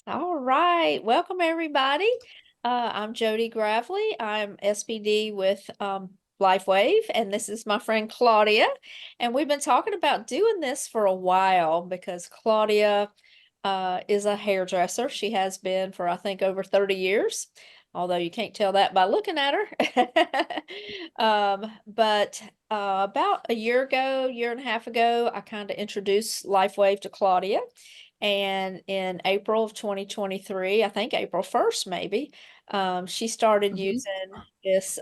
All right. Welcome, everybody. I'm Jody Gravely. I'm SPD with LifeWave, and this is my friend Claudia. And we've been talking about doing this for a while because Claudia is a hairdresser. She has been for, I think, over 30 years, although you can't tell that by looking at her. But about a year ago, year and a half ago, I kind of introduced LifeWave to Claudia. And in April of 2023, I think April 1st, maybe, she started Mhm. using this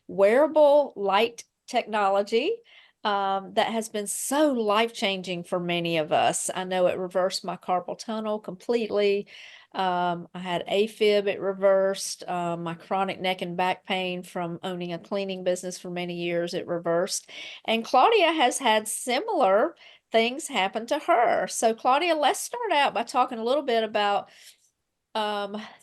wearable light technology that has been so life-changing for many of us. I know it reversed my carpal tunnel completely. I had AFib, it reversed my chronic neck and back pain from owning a cleaning business for many years, it reversed. And Claudia has had similar things happen to her. So, Claudia, let's start out by talking a little bit about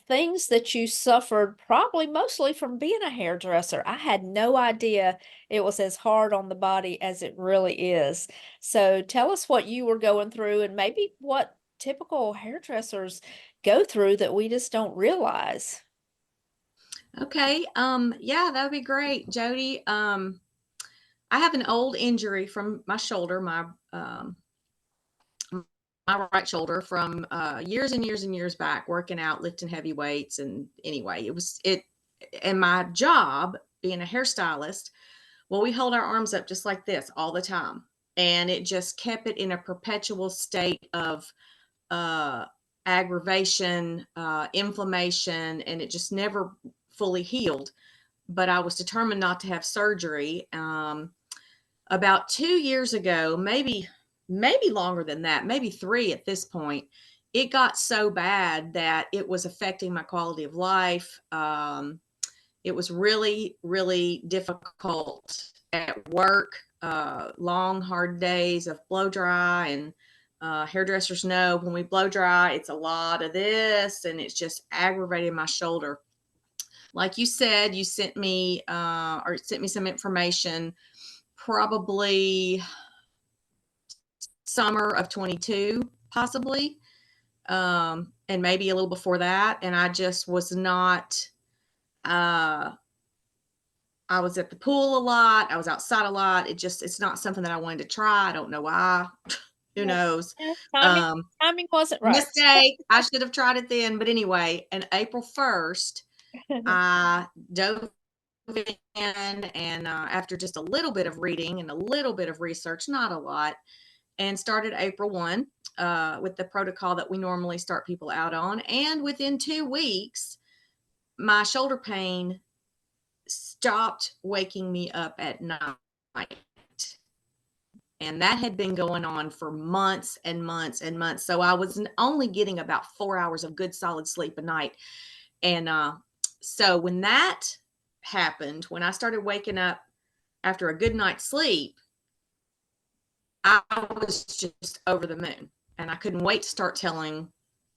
things that you suffered probably mostly from being a hairdresser. I had no idea it was as hard on the body as it really is. So tell us what you were going through and maybe what typical hairdressers go through that we just don't realize. Okay. Yeah, that would be great, Jody. I have an old injury from my shoulder, my right shoulder from years and years and years back, working out, lifting heavy weights, and anyway, and my job being a hairstylist. Well, we hold our arms up just like this all the time, and it just kept it in a perpetual state of uh, aggravation, inflammation, and it just never fully healed. But I was determined not to have surgery. About 2 years ago, maybe longer than that, maybe three at this point, it got so bad that it was affecting my quality of life. It was really, really difficult at work. Long, hard days of blow dry, and hairdressers know when we blow dry, it's a lot of this, and it's just aggravating my shoulder. Like you said, you sent me or sent me some information probably summer of 22, possibly, and maybe a little before that. And I just was not. Uh, I was at the pool a lot. I was outside a lot. It's not something that I wanted to try. I don't know why. Who Yeah, knows? yeah, timing, Um, timing wasn't right. Mistake. I should have tried it then. But anyway, on April 1st, I dove in, and after just a little bit of reading and a little bit of research, not a lot, and started April 1 with the protocol that we normally start people out on. And within 2 weeks, my shoulder pain stopped waking me up at night. And that had been going on for months and months and months. So I was only getting about 4 hours of good solid sleep a night. And so when that happened, when I started waking up after a good night's sleep, I was just over the moon, and I couldn't wait to start telling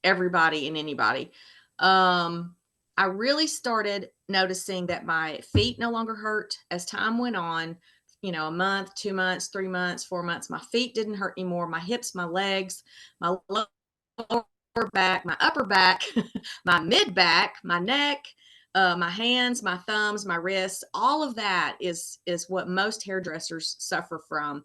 everybody and anybody. I really started noticing that my feet no longer hurt as time went on. A month, 2 months, 3 months, 4 months. My feet didn't hurt anymore. My hips, my legs, my lower back, my upper back, my mid back, my neck, my hands, my thumbs, my wrists. All of that is what most hairdressers suffer from,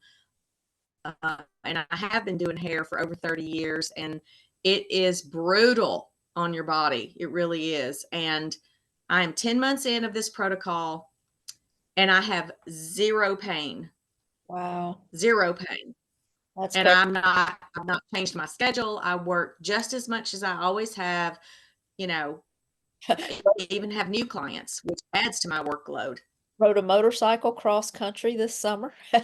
and I have been doing hair for over 30 years, and it is brutal on your body. It really is. And I am 10 months in of this protocol, and I have zero pain, Wow, zero pain. that's And great. I've not changed my schedule. I work just as much as I always have, you know, I even have new clients, which adds to my workload. Rode a motorcycle cross country this summer. I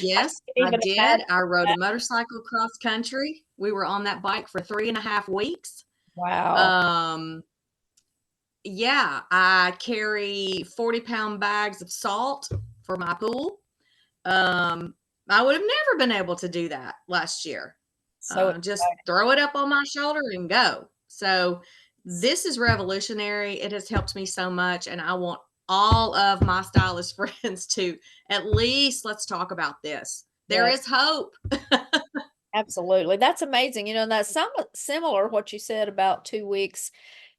Yes, can't I even did. imagine I rode a that. motorcycle cross country. We were on that bike for 3.5 weeks. Wow. Um, yeah, I carry 40-pound bags of salt for my pool. Um, I would have never been able to do that last year. So Just exciting. throw it up on my shoulder and go. So this is revolutionary. It has helped me so much, and I want all of my stylist friends to at least let's talk about this. There Yeah. is hope. Absolutely. That's amazing. And that's similar what you said about 2 weeks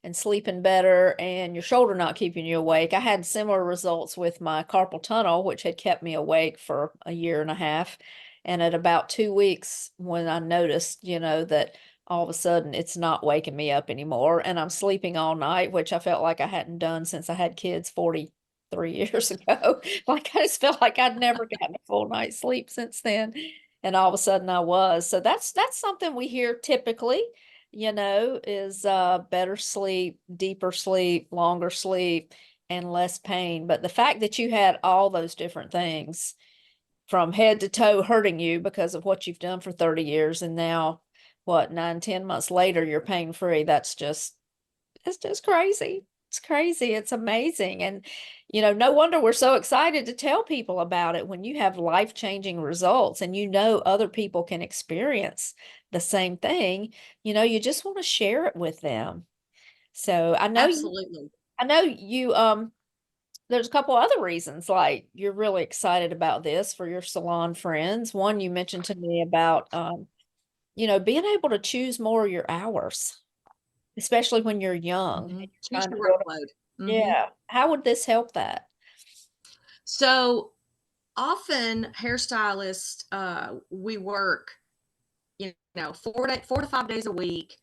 and sleeping better and your shoulder not keeping you awake. I had similar results with my carpal tunnel, which had kept me awake for a year and a half. And at about 2 weeks, when I noticed, that all of a sudden it's not waking me up anymore and I'm sleeping all night, which I felt like I hadn't done since I had kids 43 years ago. Like I just felt like I'd never gotten a full night's sleep since then. And all of a sudden I was. So that's something we hear typically, is better sleep, deeper sleep, longer sleep, and less pain. But the fact that you had all those different things from head to toe hurting you because of what you've done for 30 years, and now what, 9, 10 months later, you're pain free. It's just crazy. It's crazy. It's amazing. And, no wonder we're so excited to tell people about it when you have life-changing results and other people can experience the same thing. You just want to share it with them. So Absolutely. I know you, there's a couple other reasons, like you're really excited about this for your salon friends. One, you mentioned to me about, being able to choose more of your hours, especially when you're young and Hmm. you're Choose trying to your build. workload. Hmm. Yeah. How would this help that? So often hairstylists, we work, 4 to 5 days a week,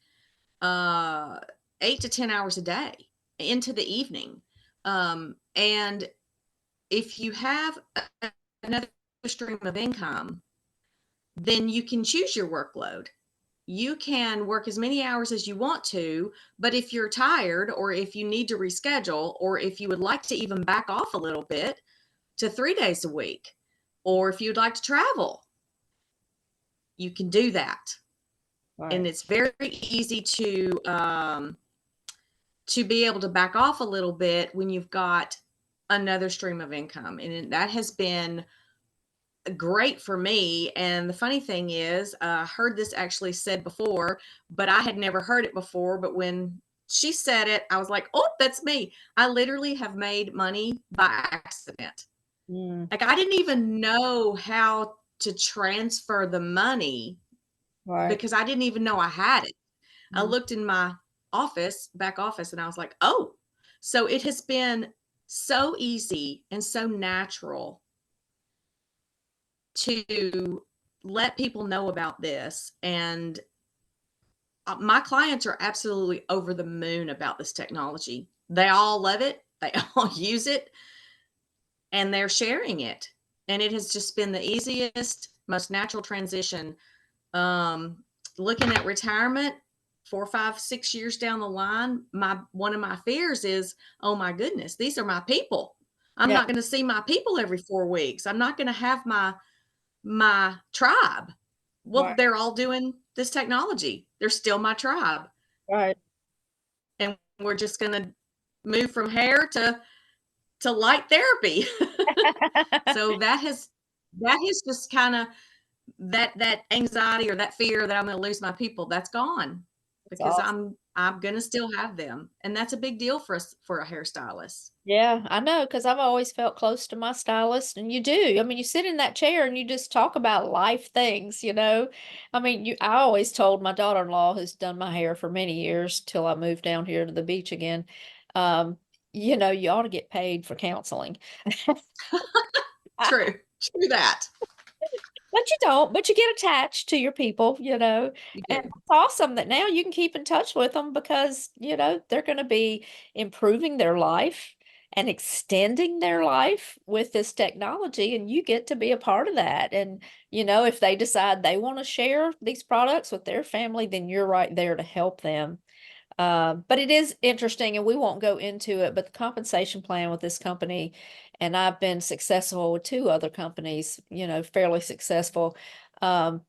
uh, 8 to 10 hours a day into the evening. And if you have another stream of income, then you can choose your workload. You can work as many hours as you want to, but if you're tired or if you need to reschedule, or if you would like to even back off a little bit to 3 days a week, or if you'd like to travel, you can do that. And Right. it's very easy to be able to back off a little bit when you've got another stream of income. And that has been great for me. And the funny thing is, I heard this actually said before, but I had never heard it before. But when she said it, I was like, oh, that's me. I literally have made money by accident. Mm, Like, I didn't even know how to transfer the money right. because I didn't even know I had it. I Mm. looked in my back office, and I was like, oh, so it has been so easy and so natural to let people know about this. And my clients are absolutely over the moon about this technology. They all love it, they all use it, and they're sharing it. And it has just been the easiest, most natural transition. Um, Looking at retirement 4, 5, 6 years down the line, my one of my fears is, oh my goodness, these are my people. I'm Yeah. not going to see my people every 4 weeks. I'm not going to have my tribe. Well, Right. they're all doing this technology. They're still my tribe. Right. And we're just going to move from hair to light therapy. So that has just kind of that anxiety or that fear that I'm going to lose my people, that's gone It's because awesome. I'm going to still have them. And that's a big deal for us, for a hairstylist. Yeah, I know, because I've always felt close to my stylist, and you do. I mean, you sit in that chair and you just talk about life things. I mean, I always told my daughter-in-law, who's done my hair for many years till I moved down here to the beach again, um, you ought to get paid for counseling. True. True that. But you don't, but you get attached to your people. You And do. it's awesome that now you can keep in touch with them because they're going to be improving their life and extending their life with this technology, and you get to be a part of that. And if they decide they want to share these products with their family, then you're right there to help them. But it is interesting, and we won't go into it, but the compensation plan with this company, and I've been successful with two other companies, fairly successful. Um,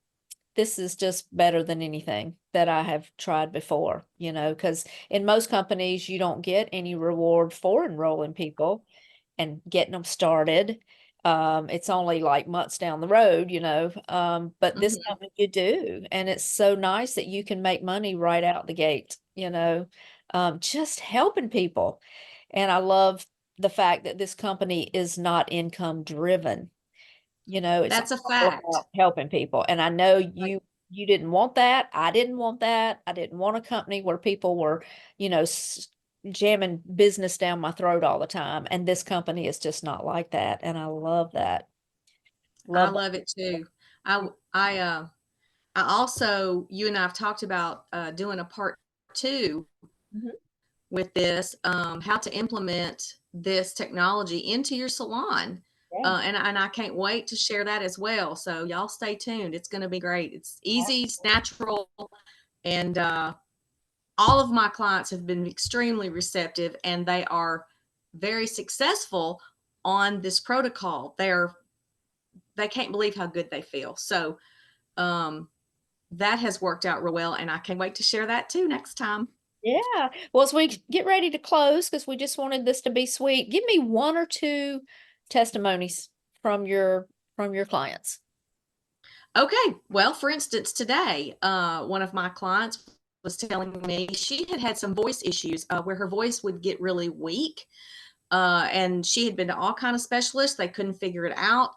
this is just better than anything that I have tried before, because in most companies, you don't get any reward for enrolling people and getting them started. It's only like months down the road. But this Hmm. company you do, and it's so nice that you can make money right out the gate, just helping people. And I love the fact that this company is not income driven. It's That's a all fact. about helping people. And I know you You didn't want that. I didn't want that. I didn't want a company where people were, you know, jamming business down my throat all the time. And this company is just not like that. And I love that. I Love that. love it too. I also, you and I have talked about doing a part two Mhm. with this, how to implement this technology into your salon. Yeah. And I can't wait to share that as well. So y'all stay tuned. It's going to be great. It's easy, it's natural, and all of my clients have been extremely receptive, and they are very successful on this protocol. They can't believe how good they feel. So um, that has worked out real well, and I can't wait to share that too next time. Yeah. Well, as we get ready to close, because we just wanted this to be sweet, give me one or two testimonies from your clients. Okay, well, for instance, today, one of my clients was telling me she had had some voice issues where her voice would get really weak, and she had been to all kind of specialists. They couldn't figure it out.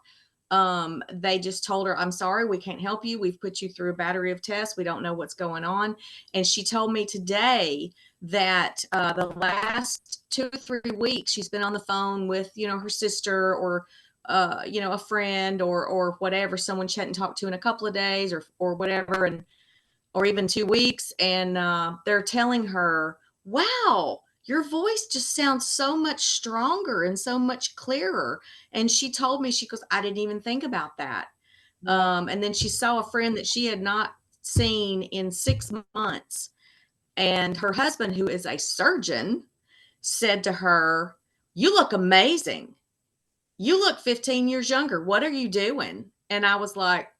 They just told her, "I'm sorry, we can't help you. We've put you through a battery of tests. We don't know what's going on." And she told me today that the last 2 or 3 weeks she's been on the phone with, her sister, or a friend, or whatever, someone she hadn't talked to in a couple of days, or whatever, and or even 2 weeks, and they're telling her, "Wow, your voice just sounds so much stronger and so much clearer." And she told me, she goes, "I didn't even think about that." Wow. And then she saw a friend that she had not seen in 6 months, and her husband, who is a surgeon, said to her, "You look amazing. You look 15 years younger. What are you doing?" And I was like,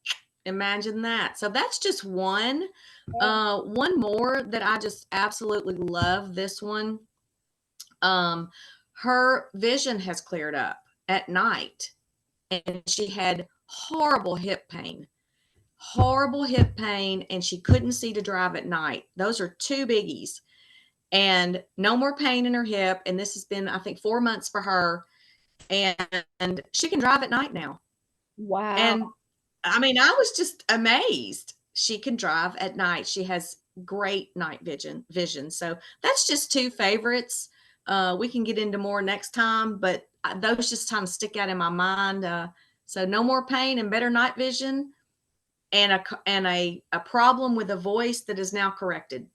imagine that. So that's just one. One more that I just absolutely love, this one. Um, her vision has cleared up at night, and she had horrible hip pain, and she couldn't see to drive at night. Those are two biggies, and no more pain in her hip. And this has been, I think, 4 months for her, and she can drive at night now. Wow. And I mean, I was just amazed. She can drive at night. She has great night vision. So that's just two favorites. We can get into more next time, but those just kind of stick out in my mind. So no more pain and better night vision, and a problem with a voice that is now corrected.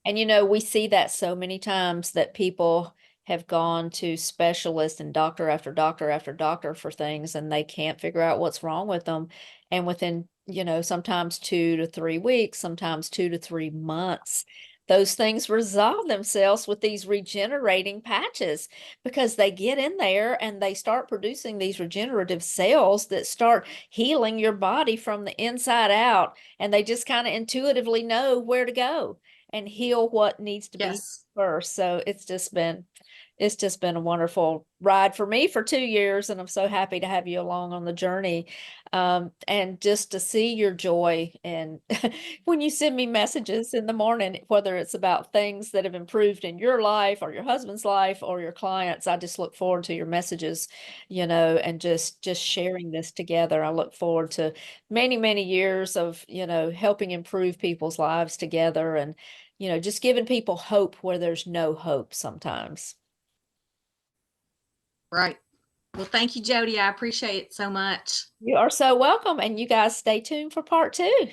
And we see that so many times that people have gone to specialists and doctor after doctor after doctor for things, and they can't figure out what's wrong with them. And within, sometimes 2 to 3 weeks, sometimes 2 to 3 months, those things resolve themselves with these regenerating patches because they get in there and they start producing these regenerative cells that start healing your body from the inside out. And they just kind of intuitively know where to go and heal what needs to be Yes. first. So it's just been a wonderful ride for me for 2 years, and I'm so happy to have you along on the journey. And just to see your joy and when you send me messages in the morning, whether it's about things that have improved in your life or your husband's life or your clients, I just look forward to your messages, and just sharing this together. I look forward to many, many years of, helping improve people's lives together and, just giving people hope where there's no hope sometimes. Right. Well, thank you, Jody. I appreciate it so much. You are so welcome. And you guys stay tuned for part two.